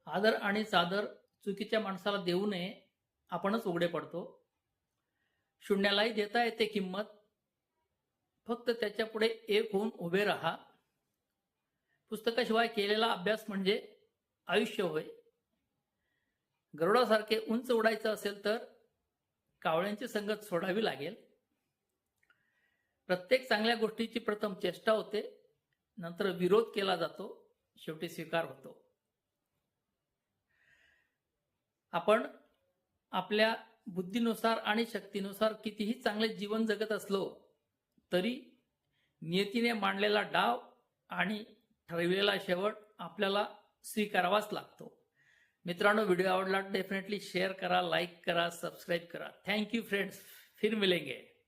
आदर आणि सादर चुकीच्या माणसाला देऊ नये, आपणच उघडे पडतो. शून्यालाही देता येते किंमत, फक्त त्याच्यापुढे एक होऊन उभे राहा. पुस्तकाशिवाय केलेला अभ्यास म्हणजे आयुष्य होय. गरुडासारखे उंच उडायचं असेल तर कावळ्यांची संगत सोडावी लागेल. प्रत्येक चांगल्या गोष्टीची प्रथम चेष्टा होते, नंतर विरोध केला जातो, शेवटी स्वीकार होतो. आपण आपल्या बुद्धीनुसार आणि शक्तीनुसार कितीही चांगले जीवन जगत असलो तरी नियतीने मांडलेला डाव आणि ठरविलेला शेवट आपल्याला स्वीकारावाच लागतो. मित्रांनो, व्हिडिओ आवडला डेफिनेटली शेअर करा, लाईक करा, सबस्क्राईब करा. थँक यू फ्रेंड्स, फिर मिलेंगे.